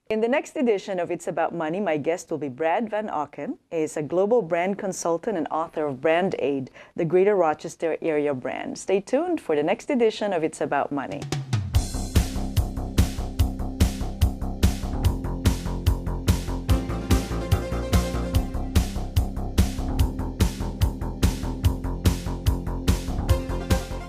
In the next edition of It's About Money, my guest will be Brad Van Auken. He is a global brand consultant and author of Brand Aid, the Greater Rochester area brand. Stay tuned for the next edition of It's About Money.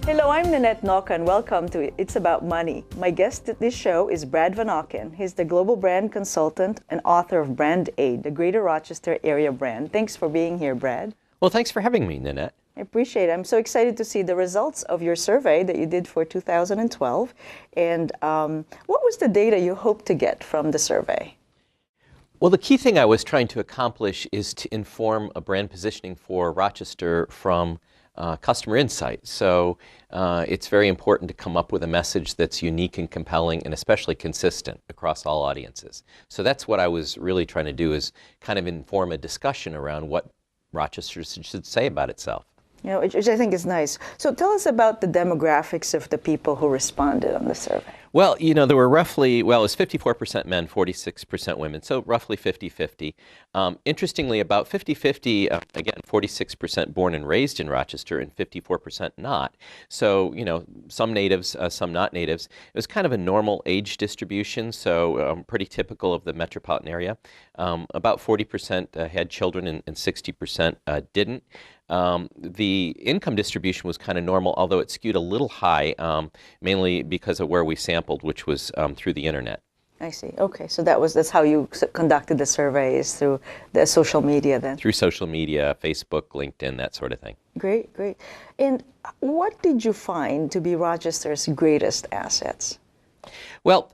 Hello, I'm Nannette and welcome to It's About Money. My guest at this show is Brad Van Auken. He's the global brand consultant and author of Brand Aid, the Greater Rochester area brand. Thanks for being here, Brad. Well, thanks for having me, Nannette. I appreciate it. I'm so excited to see the results of your survey that you did for 2012. And what was the data you hoped to get from the survey? Well, the key thing I was trying to accomplish is to inform a brand positioning for Rochester from customer insight. So it's very important to come up with a message that's unique and compelling and especially consistent across all audiences. So that's what I was really trying to do, is kind of inform a discussion around what Rochester should say about itself. You know, which I think is nice. So tell us about the demographics of the people who responded on the survey. Well, you know, there were roughly, well, it was 54% men, 46% women, so roughly 50-50. Interestingly, about 50-50, again, 46% born and raised in Rochester and 54% not. So, you know, some natives, some not natives. It was kind of a normal age distribution, so pretty typical of the metropolitan area. About 40% had children and 60% didn't. The income distribution was kind of normal, although it skewed a little high, mainly because of where we sampled, which was through the internet. I see. Okay, so that's how you conducted the survey, is through the social media then? Through social media, Facebook, LinkedIn, that sort of thing. Great, great. And what did you find to be Rochester's greatest assets? Well,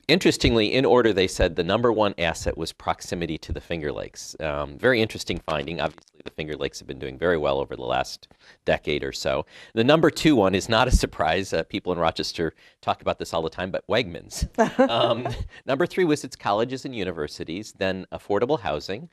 interestingly, in order, they said the number one asset was proximity to the Finger Lakes. Very interesting finding. Obviously, the Finger Lakes have been doing very well over the last decade or so. The number two one is not a surprise. People in Rochester talk about this all the time, but Wegmans. Number three was its colleges and universities, then affordable housing,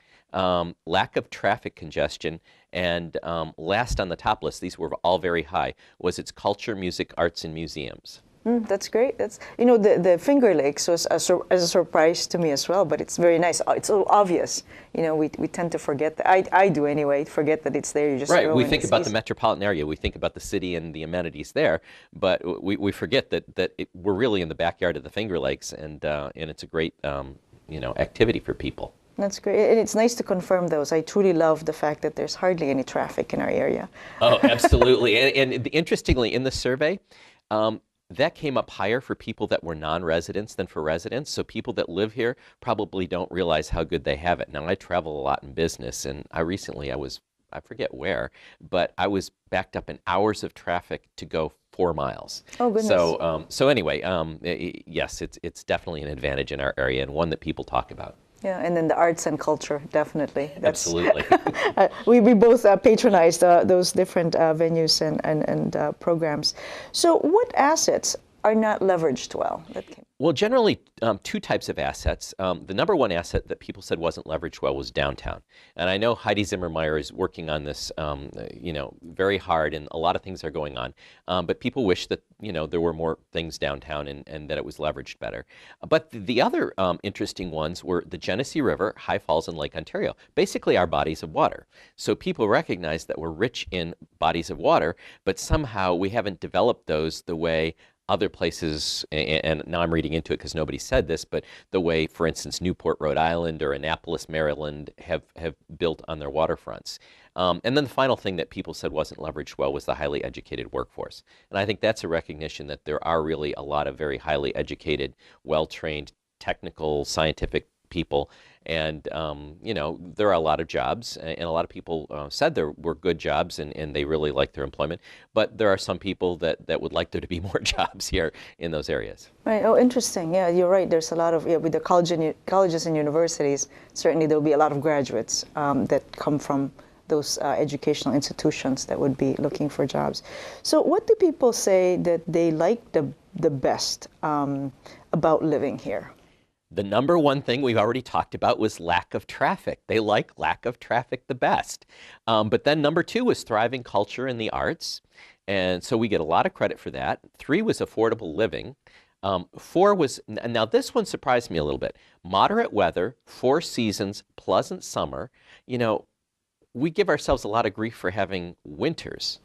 lack of traffic congestion, and last on the top list, these were all very high, was its culture, music, arts, and museums. That's great. That's, you know, the Finger Lakes was a surprise to me as well, but it's very nice. It's so obvious. You know, we tend to forget that. I do anyway, forget that it's there. You just right. We think about the metropolitan area. We think about the city and the amenities there, but we forget that we're really in the backyard of the Finger Lakes, and it's a great you know, activity for people. That's great. And it's nice to confirm those. I truly love the fact that there's hardly any traffic in our area. Oh, absolutely. and interestingly, in the survey, that came up higher for people that were non-residents than for residents. So people that live here probably don't realize how good they have it. Now, I travel a lot in business, and I forget where, but I was backed up in hours of traffic to go 4 miles. Oh, goodness. So anyway, yes, it's definitely an advantage in our area, and one that people talk about. Yeah, and then the arts and culture, definitely. Absolutely. we both patronized those different venues and programs. So what assets are not leveraged well? Well, generally, two types of assets. The number one asset that people said wasn't leveraged well was downtown. And I know Heidi Zimmermeyer is working on this, you know, very hard, and a lot of things are going on. But people wish that, you know, there were more things downtown and that it was leveraged better. But the other interesting ones were the Genesee River, High Falls, and Lake Ontario, basically our bodies of water. So people recognize that we're rich in bodies of water, but somehow we haven't developed those the way other places, and now I'm reading into it because nobody said this, but the way, for instance, Newport, Rhode Island, or Annapolis, Maryland have built on their waterfronts. And then the final thing that people said wasn't leveraged well was the highly educated workforce. And I think that's a recognition that there are really a lot of very highly educated, well-trained, technical, scientific people. And, you know, there are a lot of jobs, and a lot of people said there were good jobs, and they really liked their employment. But there are some people that would like there to be more jobs here in those areas. Right. Oh, interesting. Yeah, you're right. There's a lot of, with the colleges and universities, certainly there'll be a lot of graduates that come from those educational institutions that would be looking for jobs. So what do people say that they like the best about living here? The number one thing we've already talked about was lack of traffic. They like lack of traffic the best. But then number two was thriving culture and the arts. And so we get a lot of credit for that. Three was affordable living. 4 was, now this one surprised me a little bit. Moderate weather, 4 seasons, pleasant summer. You know, we give ourselves a lot of grief for having winters.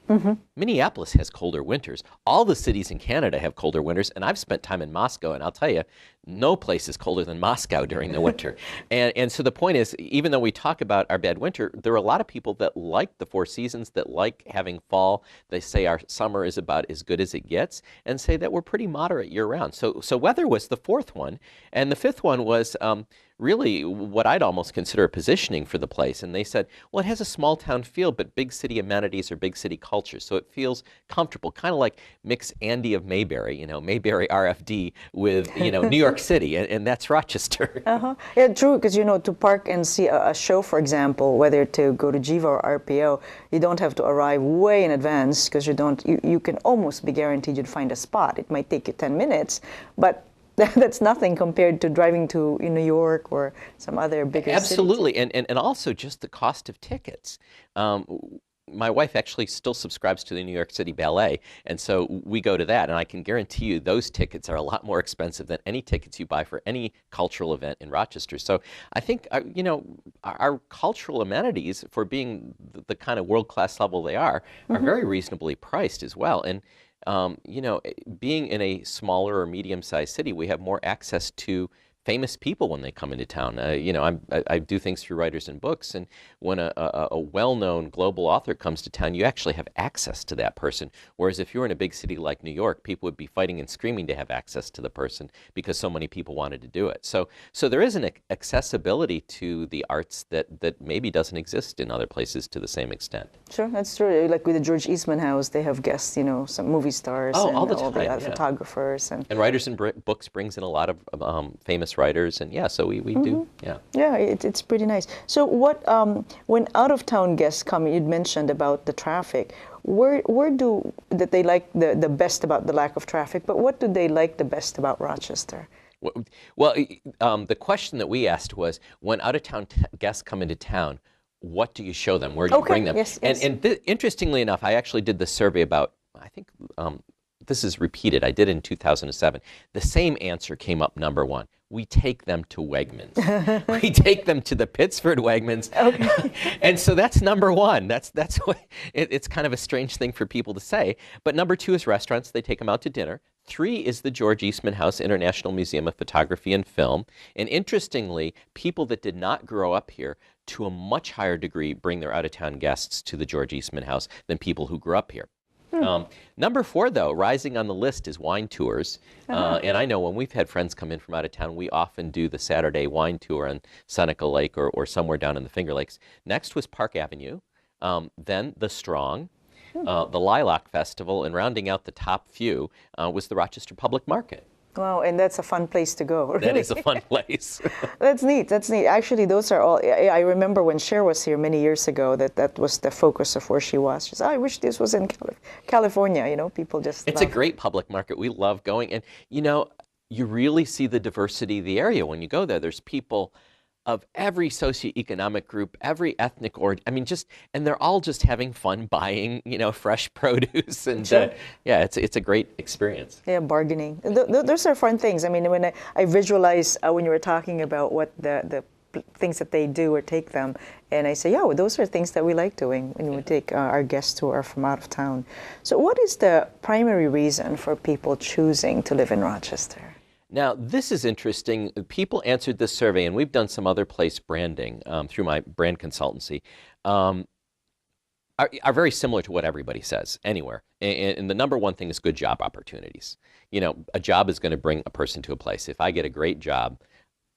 Minneapolis has colder winters. All the cities in Canada have colder winters, and I've spent time in Moscow, and I'll tell you, no place is colder than Moscow during the winter. And so the point is, even though we talk about our bad winter, there are a lot of people that like the 4 seasons, that like having fall. They say our summer is about as good as it gets, and say that we're pretty moderate year-round. So weather was the 4th one, and the 5th one was really what I'd almost consider a positioning for the place. And they said, well, it has a small town feel, but big city amenities or big city culture. So it feels comfortable, kind of like mix Andy of Mayberry, you know, Mayberry RFD with, you know, New York City, and that's Rochester. Yeah, true, because, you know, to park and see a show, for example, whether to go to Jiva or RPO, you don't have to arrive way in advance, because you can almost be guaranteed you'd find a spot. It might take you 10 minutes, but that's nothing compared to driving to New York or some other bigger city. Absolutely, and also just the cost of tickets. My wife actually still subscribes to the New York City Ballet, and so we go to that, and I can guarantee you those tickets are a lot more expensive than any tickets you buy for any cultural event in Rochester. So I think, you know, our cultural amenities, for being the kind of world-class level they are very reasonably priced as well. And you know, being in a smaller or medium-sized city, we have more access to famous people when they come into town. You know, I do things through writers and books, and when a well-known global author comes to town, you actually have access to that person. Whereas if you're in a big city like New York, people would be fighting and screaming to have access to the person because so many people wanted to do it. So there is an accessibility to the arts that maybe doesn't exist in other places to the same extent. Sure, that's true. Like with the George Eastman House, they have guests, you know, some movie stars and all the time, other photographers. And Writers and Books brings in a lot of famous writers, and yeah, so we do, yeah. Yeah, it's pretty nice. So what, when out-of-town guests come, you'd mentioned about the traffic, where do that they like the best about the lack of traffic, but what do they like the best about Rochester? Well, the question that we asked was, when out-of-town guests come into town, what do you show them? Where do you bring them? Yes. And interestingly enough, I actually did this survey about, I think, this is repeated. I did it in 2007. The same answer came up number 1. We take them to Wegmans. We take them to the Pittsford Wegmans. Okay. And so that's number 1. That's what it's kind of a strange thing for people to say. But number 2 is restaurants. They take them out to dinner. 3 is the George Eastman House, International Museum of Photography and Film. And interestingly, people that did not grow up here, to a much higher degree, bring their out-of-town guests to the George Eastman House than people who grew up here. Number 4, though, rising on the list, is wine tours. And I know when we've had friends come in from out of town, we often do the Saturday wine tour on Seneca Lake or somewhere down in the Finger Lakes. Next was Park Avenue, then the Strong, the Lilac Festival, and rounding out the top few was the Rochester Public Market. Wow, and that's a fun place to go. Really. That is a fun place. That's neat. That's neat. Actually, those are all. I remember when Cher was here many years ago, that was the focus of where she was. She said, "I wish this was in California." You know, people just. It's a great public market. We love going, and you know, you really see the diversity of the area when you go there. There's people of every socioeconomic group, every ethnic and they're all just having fun buying, you know, fresh produce, and yeah, it's a great experience. Yeah, bargaining. Those are fun things. I mean, when I visualize when you were talking about what the things that they do or take them, and I say, yeah, well, those are things that we like doing when we take our guests who are from out of town. So what is the primary reason for people choosing to live in Rochester? Now, this is interesting. People answered this survey, and we've done some other place branding through my brand consultancy, are very similar to what everybody says anywhere. And the number 1 thing is good job opportunities. You know, a job is going to bring a person to a place. If I get a great job,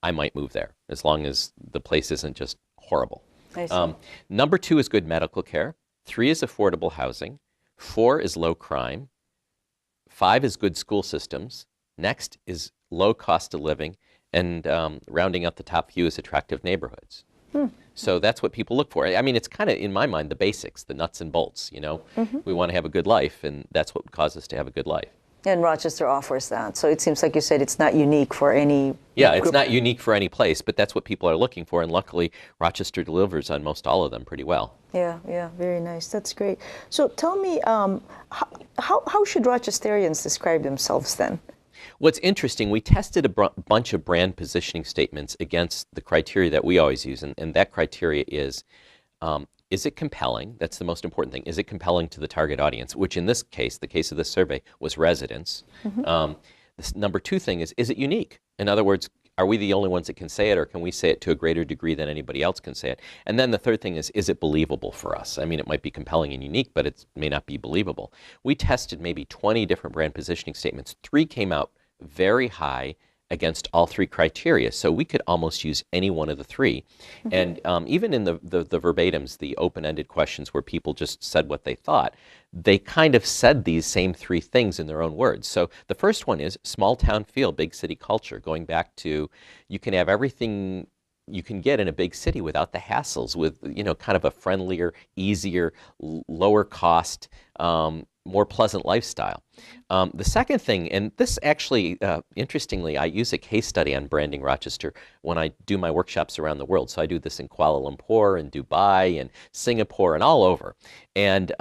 I might move there, as long as the place isn't just horrible. I see. Number 2 is good medical care. 3 is affordable housing. 4 is low crime. 5 is good school systems. Next is low cost of living, and rounding out the top few is attractive neighborhoods. So that's what people look for. I mean, it's kind of, in my mind, the basics, the nuts and bolts, you know. We want to have a good life, and that's what causes us to have a good life. And Rochester offers that. So it seems like you said it's not unique for any Yeah, it's not unique for any place, but that's what people are looking for, and luckily Rochester delivers on most all of them pretty well. Yeah, very nice. That's great. So tell me, how should Rochesterians describe themselves then? What's interesting, we tested a bunch of brand positioning statements against the criteria that we always use, and that criteria is it compelling? That's the most important thing. Is it compelling to the target audience, which in this case, the case of this survey, was residents. The number two thing is it unique? In other words, are we the only ones that can say it, or can we say it to a greater degree than anybody else can say it? And then the third thing is it believable for us? I mean, it might be compelling and unique, but it may not be believable. We tested maybe 20 different brand positioning statements. 3 came out very high against all 3 criteria, so we could almost use any one of the 3. And even in the verbatims, the open-ended questions where people just said what they thought, they kind of said these same 3 things in their own words. So the first one is small town feel, big city culture, going back to you can have everything you can get in a big city without the hassles, with, you know, kind of a friendlier, easier, lower cost, more pleasant lifestyle. The second thing, and this actually, interestingly, I use a case study on branding Rochester when I do my workshops around the world. So I do this in Kuala Lumpur and Dubai and Singapore and all over. And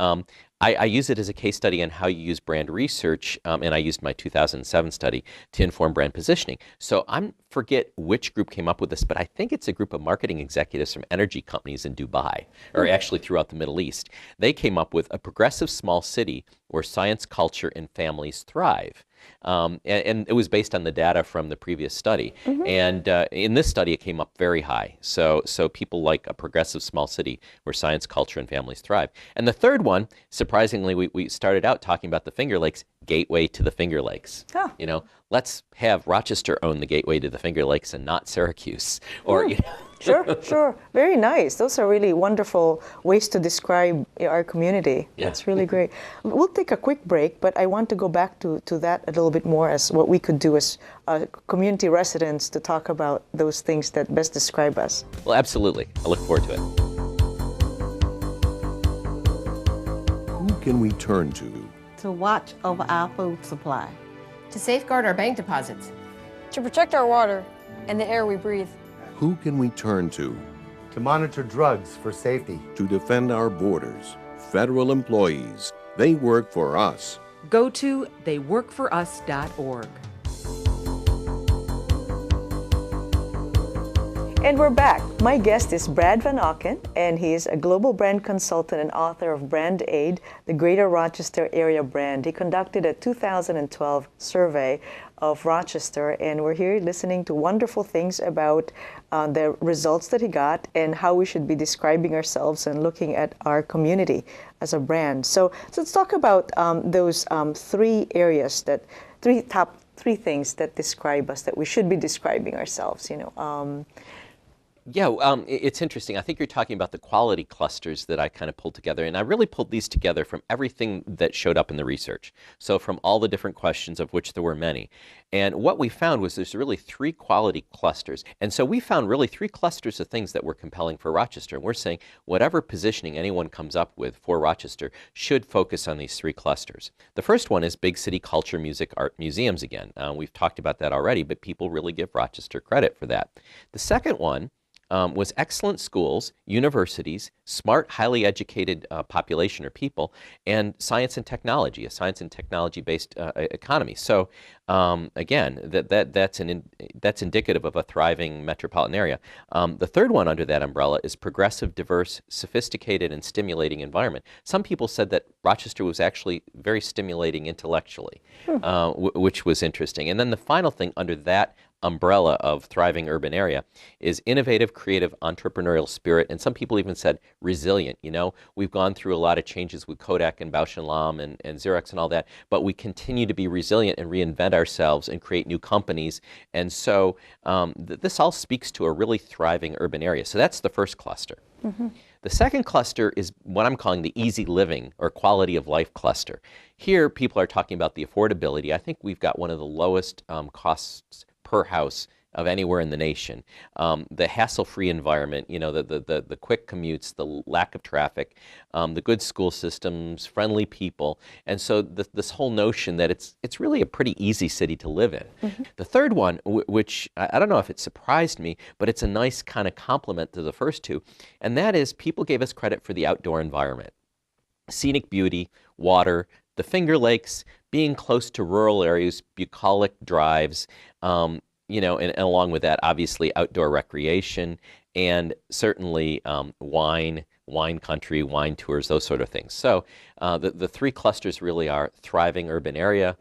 I use it as a case study on how you use brand research, and I used my 2007 study to inform brand positioning. So I forget which group came up with this, but I think it's a group of marketing executives from energy companies in Dubai, or actually throughout the Middle East. They came up with a progressive small city where science, culture, and families thrive. And it was based on the data from the previous study. And in this study, it came up very high. So people like a progressive small city where science, culture, and families thrive. And the third one, surprisingly, we started out talking about the Finger Lakes, gateway to the Finger Lakes. You know, let's have Rochester own the gateway to the Finger Lakes and not Syracuse. Or, you know. Sure. Very nice. Those are really wonderful ways to describe our community. Yeah. That's really great. We'll take a quick break, but I want to go back to that a little bit more as what we could do as community residents to talk about those things that best describe us. Well, absolutely. I look forward to it. Who can we turn to? To watch over our food supply. To safeguard our bank deposits. To protect our water and the air we breathe. Who can we turn to? To monitor drugs for safety. To defend our borders. Federal employees. They work for us. Go to theyworkforus.org. And we're back. My guest is Brad Van Auken, and he is a global brand consultant and author of Brand Aid, the Greater Rochester area brand. He conducted a 2012 survey of Rochester, and we're here listening to wonderful things about the results that he got and how we should be describing ourselves and looking at our community as a brand. So let's talk about those top three things that describe us, that we should be describing ourselves, you know. It's interesting. I think you're talking about the quality clusters that I kind of pulled together, and I really pulled these together from everything that showed up in the research. So from all the different questions, of which there were many. And what we found was there's really 3 quality clusters. And so we found really 3 clusters of things that were compelling for Rochester. And we're saying whatever positioning anyone comes up with for Rochester should focus on these 3 clusters. The first one is big city culture, music, art, museums again. We've talked about that already, but people really give Rochester credit for that. The second one was excellent schools, universities, smart, highly educated population or people, and science and technology, a science and technology-based economy. So again, that's indicative of a thriving metropolitan area. The third one under that umbrella is progressive, diverse, sophisticated, and stimulating environment. Some people said that Rochester was actually very stimulating intellectually, which was interesting. And then the final thing under that umbrella of thriving urban area is innovative, creative, entrepreneurial spirit, and some people even said resilient. You know, we've gone through a lot of changes with Kodak and Bausch & Lomb and Xerox and all that, but we continue to be resilient and reinvent ourselves and create new companies. And so this all speaks to a really thriving urban area. So that's the first cluster. The second cluster is what I'm calling the easy living or quality of life cluster. Here, people are talking about the affordability. I think we've got one of the lowest costs per house of anywhere in the nation. The hassle-free environment, you know, the quick commutes, the lack of traffic, the good school systems, friendly people, and so this whole notion that it's really a pretty easy city to live in. The third one, which I don't know if it surprised me, but it's a nice kind of complement to the first two, and that is people gave us credit for the outdoor environment. Scenic beauty, water, the Finger Lakes, being close to rural areas, bucolic drives, you know, and along with that, obviously outdoor recreation, and certainly wine country, wine tours, those sort of things. So the three clusters really are thriving urban area,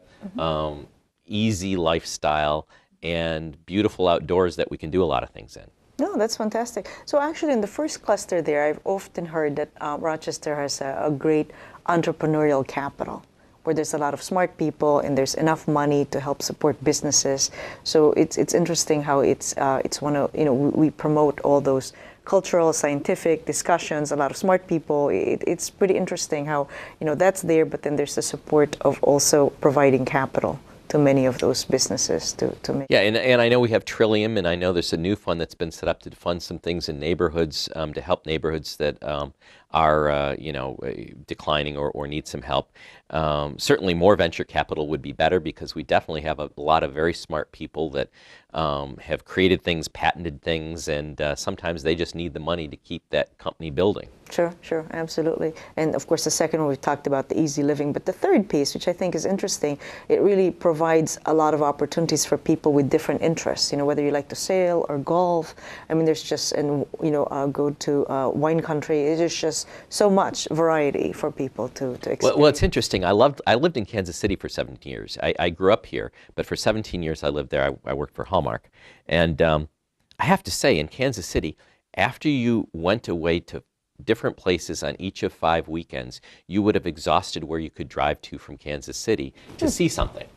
easy lifestyle, and beautiful outdoors that we can do a lot of things in. No, that's fantastic. So actually in the first cluster there, I've often heard that Rochester has a great entrepreneurial capital, where there's a lot of smart people and there's enough money to help support businesses. So it's interesting how it's one of, you know, we promote all those cultural, scientific discussions, a lot of smart people. It's pretty interesting how, you know, that's there, but then there's the support of also providing capital to many of those businesses to make. Yeah, and I know we have Trillium, and I know there's a new fund that's been set up to fund some things in neighborhoods to help neighborhoods that are you know, declining or need some help. Certainly more venture capital would be better, because we definitely have a lot of very smart people that have created things, patented things, and sometimes they just need the money to keep that company building. Sure, absolutely. And of course, the second one we talked about, the easy living. But the third piece, which I think is interesting, it really provides a lot of opportunities for people with different interests. You know, whether you like to sail or golf. I mean, there's just, and you know, go to wine country. There's just so much variety for people to experience. Well, it's interesting. I lived in Kansas City for 17 years. I grew up here, but for 17 years I lived there. I worked for Hallmark, and I have to say, in Kansas City, after you went away to different places on each of 5 weekends, you would have exhausted where you could drive to from Kansas City to see something.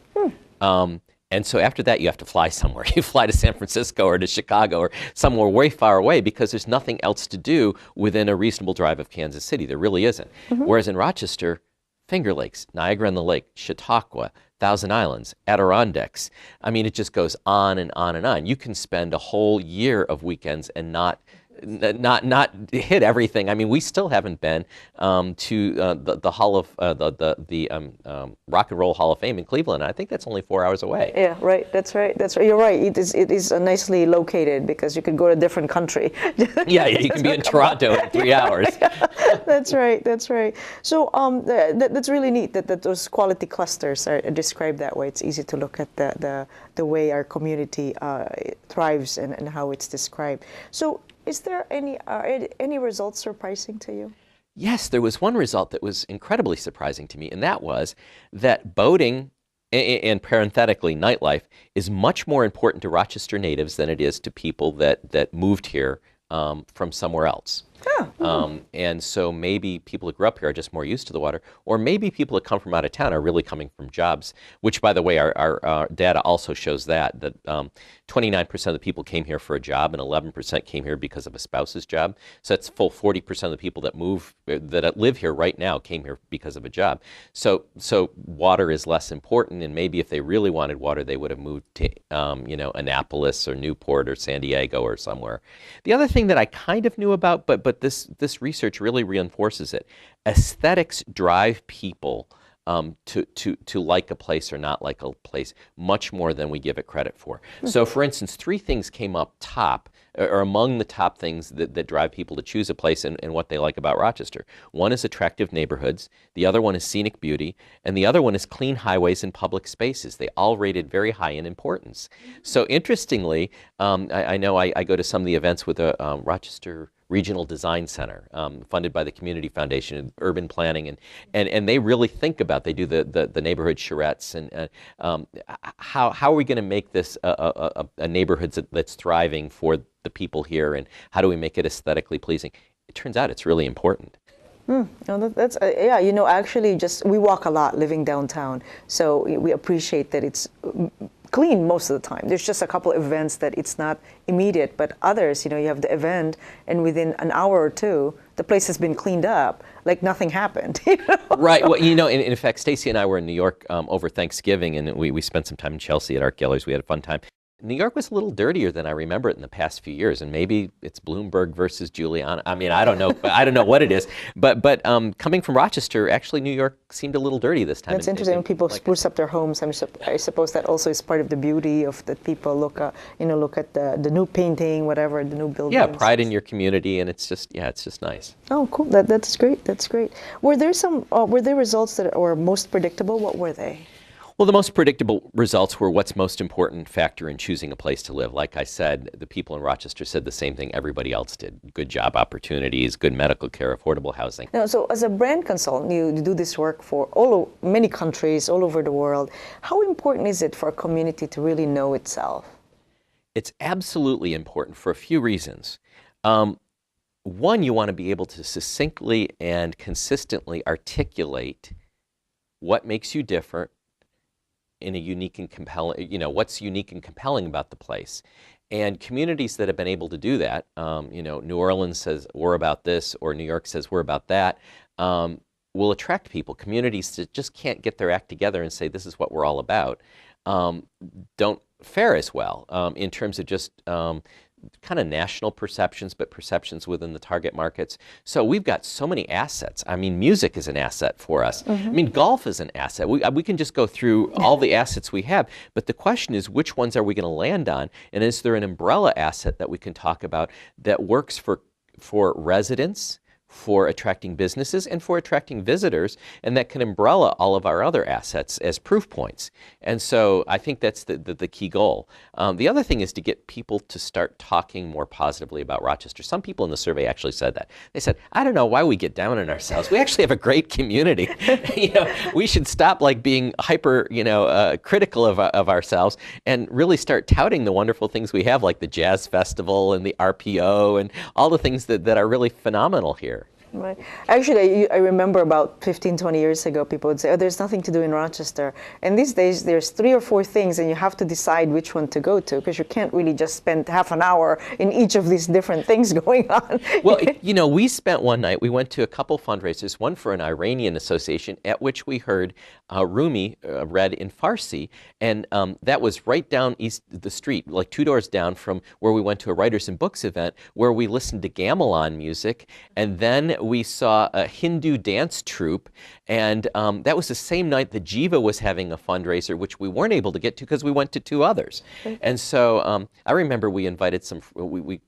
And so after that, you have to fly somewhere. You fly to San Francisco or to Chicago or somewhere way far away, because there's nothing else to do within a reasonable drive of Kansas City. There really isn't. Whereas in Rochester, Finger Lakes, Niagara-on-the-Lake, Chautauqua, Thousand Islands, Adirondacks. I mean, it just goes on and on and on. You can spend a whole year of weekends and not hit everything. I mean, we still haven't been to the Hall of the Rock and Roll Hall of Fame in Cleveland. I think that's only 4 hours away. Yeah, right. That's right. You're right. It is nicely located, because you could go to a different country. Yeah, you can be in Toronto in 3 hours. That's right. So that's really neat that those quality clusters are described that way. It's easy to look at the way our community thrives and how it's described. So, is there any results surprising to you? Yes, there was one result that was incredibly surprising to me, and that was that boating, and parenthetically nightlife, is much more important to Rochester natives than it is to people that moved here from somewhere else. And so maybe people who grew up here are just more used to the water, or maybe people that come from out of town are really coming from jobs, which, by the way, our data also shows that 29% of the people came here for a job and 11% came here because of a spouse's job. So that's full 40% of the people that live here right now came here because of a job. So water is less important, and maybe if they really wanted water, they would have moved to you know, Annapolis or Newport or San Diego or somewhere. The other thing that I kind of knew about, but this research really reinforces it. Aesthetics drive people to like a place or not like a place much more than we give it credit for. So, for instance, 3 things came up top, or among the top things that drive people to choose a place and what they like about Rochester. One is attractive neighborhoods, the other one is scenic beauty, and the other one is clean highways and public spaces. They all rated very high in importance. So interestingly, I know I go to some of the events with the Rochester Regional Design Center, funded by the Community Foundation and Urban Planning, and they really think about, they do the neighborhood charrettes, and how are we going to make this a neighborhood that's thriving for the people here, and how do we make it aesthetically pleasing? It turns out it's really important. No, that's yeah. You know, actually, we walk a lot living downtown, so we appreciate that it's clean most of the time. There's just a couple of events that it's not immediate, but others, you know, you have the event, and within an hour or two, the place has been cleaned up like nothing happened. You know? Right. Well, you know, in fact, Stacy and I were in New York over Thanksgiving, and we spent some time in Chelsea at art galleries. We had a fun time. New York was a little dirtier than I remember it in the past few years, and maybe it's Bloomberg versus Giuliani. I mean, I don't know, I don't know what it is. But coming from Rochester, actually, New York seemed a little dirty this time. That's interesting. When people spruce up their homes, I suppose that also is part of the beauty of that people look at the new painting, whatever, the new buildings. Yeah, pride in your community, and it's just nice. Oh, cool. That's great. That's great. Were there results that were most predictable? What were they? Well, the most predictable results were what's most important factor in choosing a place to live. Like I said, the people in Rochester said the same thing everybody else did. Good job opportunities, good medical care, affordable housing. Now, so as a brand consultant, you do this work for many countries all over the world. How important is it for a community to really know itself? It's absolutely important for a few reasons. One, you want to be able to succinctly and consistently articulate what makes you different, in a unique and compelling, what's unique and compelling about the place. And communities that have been able to do that, New Orleans says we're about this, or New York says we're about that, will attract people. Communities that just can't get their act together and say this is what we're all about, don't fare as well in terms of just kind of national perceptions, but perceptions within the target markets. So we've got so many assets. I mean, music is an asset for us. I mean, golf is an asset. We can just go through all the assets we have, but the question is, which ones are we going to land on? And is there an umbrella asset that we can talk about that works for residents, for attracting businesses, and for attracting visitors, and that can umbrella all of our other assets as proof points? And so I think that's the key goal. The other thing is to get people to start talking more positively about Rochester. Some people in the survey actually said that. They said, I don't know why we get down on ourselves. We actually have a great community. We should stop being hyper, critical of ourselves and really start touting the wonderful things we have, like the Jazz Festival and the RPO and all the things that are really phenomenal here. Right. Actually, I remember about 15, 20 years ago, people would say, oh, there's nothing to do in Rochester. And these days, there's 3 or 4 things, and you have to decide which one to go to, because you can't really just spend half an hour in each of these different things going on. Well, we spent one night, we went to a couple fundraisers, one for an Iranian association, at which we heard Rumi read in Farsi, and that was right down the street, like 2 doors down from where we went to a Writers and Books event, where we listened to gamelan music, and then we saw a Hindu dance troupe, and that was the same night that Jiva was having a fundraiser, which we weren't able to get to because we went to 2 others. And so I remember we invited we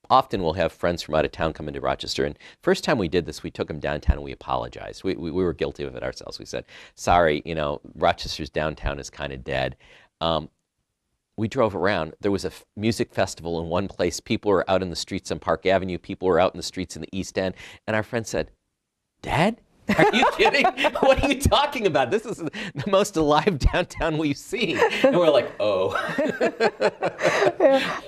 often will have friends from out of town come into Rochester, and first time we did this, we took them downtown and we apologized. We were guilty of it ourselves. We said, sorry, Rochester's downtown is kind of dead. We drove around. There was a music festival in one place. People were out in the streets on Park Avenue. People were out in the streets in the East End. And our friend said, Dad? Are you kidding? What are you talking about? This is the most alive downtown we've seen. And we're like, oh.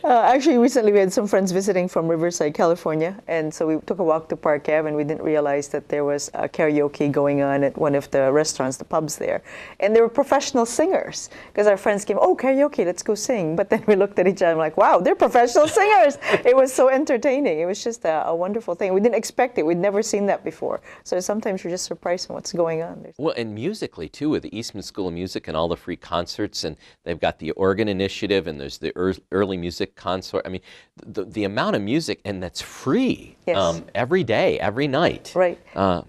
Actually, recently we had some friends visiting from Riverside, California. And so we took a walk to Park Ave, and we didn't realize that there was karaoke going on at one of the restaurants, the pubs there. And they were professional singers, because our friends came, oh, karaoke, let's go sing. But then we looked at each other and like, wow, they're professional singers. It was so entertaining. It was just a wonderful thing. We didn't expect it. We'd never seen that before. So sometimes you're just surprised at what's going on. Well, and musically too, with the Eastman School of Music and all the free concerts, and they've got the organ initiative, and there's the early music concert. I mean, the amount of music, and that's free. Yes. Every day, every night. Right.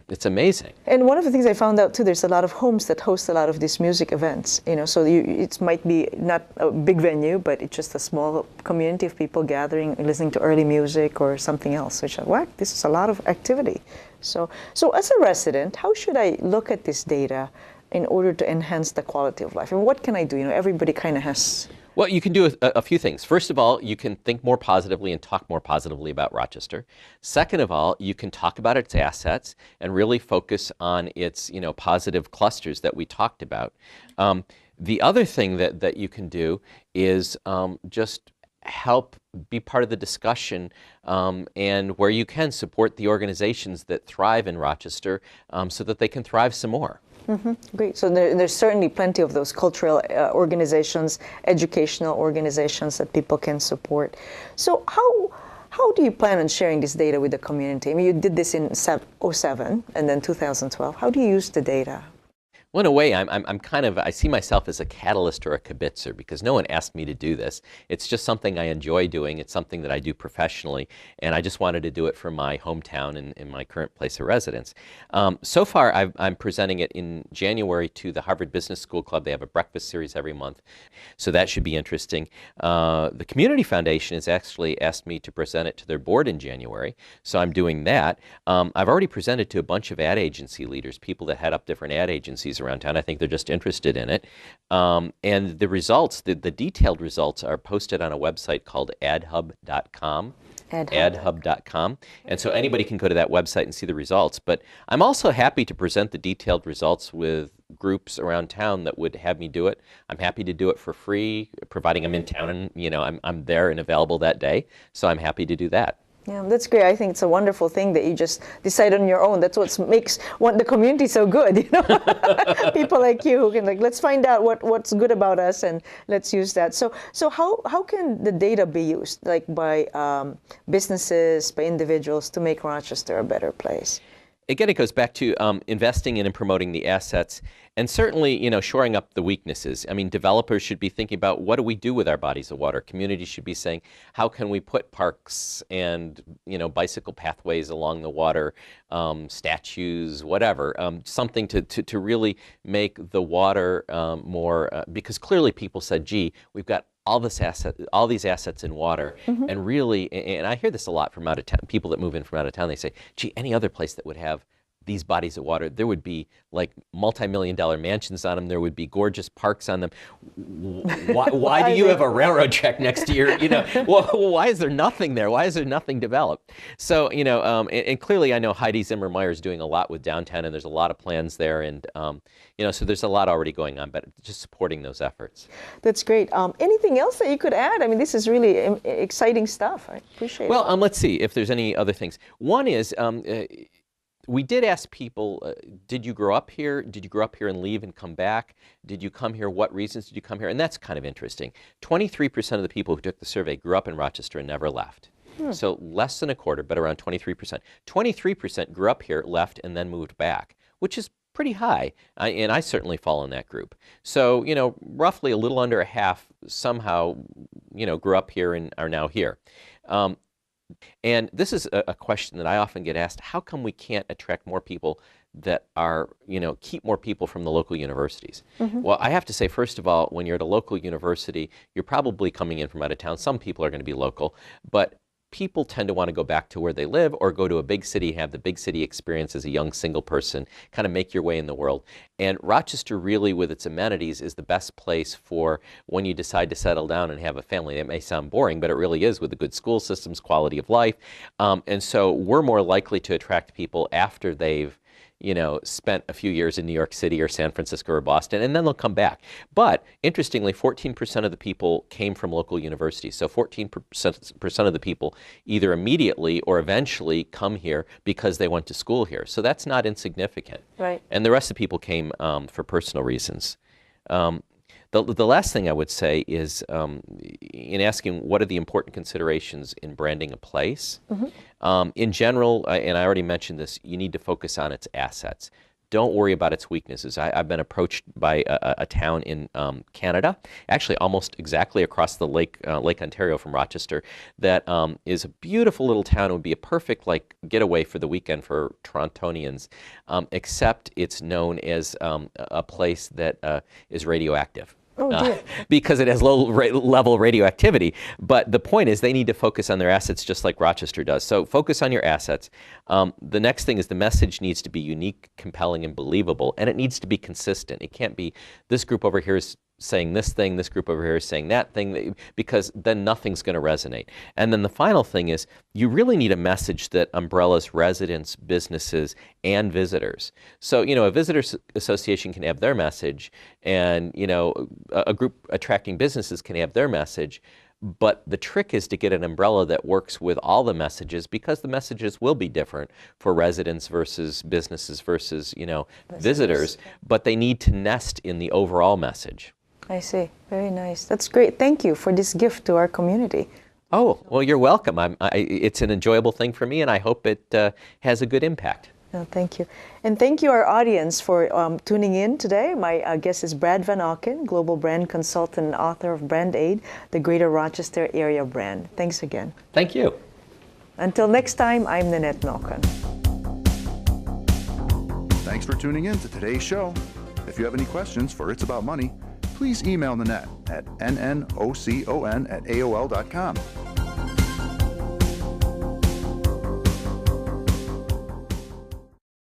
It's amazing. And one of the things I found out too, there's a lot of homes that host a lot of these music events. So it might be not a big venue, but it's just a small community of people gathering, listening to early music or something else. Which, wow, this is a lot of activity. So as a resident, how should I look at this data in order to enhance the quality of life? And what can I do? Everybody kind of has... Well, you can do a few things. First of all, you can think more positively and talk more positively about Rochester. Second of all, you can talk about its assets and really focus on its positive clusters that we talked about. The other thing that you can do is just help be part of the discussion, and where you can support the organizations that thrive in Rochester so that they can thrive some more. Great. So there's certainly plenty of those cultural organizations, educational organizations that people can support. So how do you plan on sharing this data with the community? I mean, you did this in 2007 and then 2012. How do you use the data? Well, in a way, I'm kind of, I see myself as a catalyst or a kibitzer because no one asked me to do this. It's just something I enjoy doing. It's something that I do professionally, and I just wanted to do it for my hometown and in my current place of residence. So far, I'm presenting it in January to the Harvard Business School Club. They have a breakfast series every month, so that should be interesting. The Community Foundation has actually asked me to present it to their board in January, so I'm doing that. I've already presented to a bunch of ad agency leaders, people that head up different ad agencies around town. I think they're just interested in it. And the results, the detailed results are posted on a website called adhub.com. adhub.com. And so anybody can go to that website and see the results. But I'm also happy to present the detailed results with groups around town that would have me do it. I'm happy to do it for free, providing I'm in town and I'm there and available that day. So I'm happy to do that. Yeah, that's great. I think it's a wonderful thing that you just decide on your own. That's what makes the community so good, People like you who can let's find out what's good about us and let's use that. So how can the data be used, by businesses, by individuals, to make Rochester a better place? Again, it goes back to investing in and promoting the assets, and certainly, shoring up the weaknesses. I mean, developers should be thinking about what do we do with our bodies of water. Communities should be saying, how can we put parks and, bicycle pathways along the water, statues, whatever, something to really make the water more, because clearly people said, gee, we've got all these assets in water, and really, and I hear this a lot from out of town, people that move in from out of town, they say, gee, any other place that would have these bodies of water, there would be multi-million-dollar mansions on them, there would be gorgeous parks on them. Why do you have a railroad track next to your, why is there nothing there? Why is there nothing developed? So, and clearly I know Heidi Zimmer-Meyer is doing a lot with downtown, and there's a lot of plans there, and, so there's a lot already going on, but just supporting those efforts. That's great. Anything else that you could add? I mean, this is really exciting stuff. I appreciate it. Well, let's see if there's any other things. One is, we did ask people, did you grow up here? Did you grow up here and leave and come back? Did you come here? What reasons did you come here? And that's kind of interesting. 23% of the people who took the survey grew up in Rochester and never left. So less than a quarter, but around 23%. 23% grew up here, left, and then moved back, which is pretty high, and I certainly fall in that group. So, roughly a little under a half somehow, grew up here and are now here. And this is a question that I often get asked, how come we can't attract more people that are, keep more people from the local universities? Well, I have to say, first of all, when you're at a local university, you're probably coming in from out of town. Some people are going to be local, but people tend to want to go back to where they live or go to a big city, have the big city experience as a young single person, kind of make your way in the world. And Rochester really, with its amenities, is the best place for when you decide to settle down and have a family. It may sound boring, but it really is, with the good school systems, quality of life. And so we're more likely to attract people after they've spent a few years in New York City or San Francisco or Boston, and then they'll come back. But interestingly, 14% of the people came from local universities. So 14% of the people either immediately or eventually come here because they went to school here. So that's not insignificant. Right. And the rest of the people came for personal reasons. The last thing I would say is, in asking what are the important considerations in branding a place, in general, and I already mentioned this, you need to focus on its assets. Don't worry about its weaknesses. I've been approached by a town in Canada, actually almost exactly across the Lake Ontario from Rochester, that is a beautiful little town. It would be a perfect getaway for the weekend for Torontonians, except it's known as a place that is radioactive. Oh, dear. Because it has low-level radioactivity. But the point is they need to focus on their assets just like Rochester does. So focus on your assets. The next thing is the message needs to be unique, compelling, and believable, and it needs to be consistent. It can't be this group over here is saying this thing, this group over here is saying that thing, because then nothing's going to resonate. And then the final thing is you really need a message that umbrellas residents, businesses, and visitors. So, a visitors association can have their message, and, a group attracting businesses can have their message. But the trick is to get an umbrella that works with all the messages, because the messages will be different for residents versus businesses versus, visitors, but they need to nest in the overall message. I see. Very nice. That's great. Thank you for this gift to our community. Oh, well, you're welcome. It's an enjoyable thing for me, and I hope it has a good impact. No, thank you. And thank you, our audience, for tuning in today. My guest is Brad Van Auken, Global Brand Consultant and author of Brand Aid, the Greater Rochester Area Brand. Thanks again. Thank you. Until next time, I'm Nannette Auken. Thanks for tuning in to today's show. If you have any questions for It's About Money, please email Nannette at nnocon@aol.com.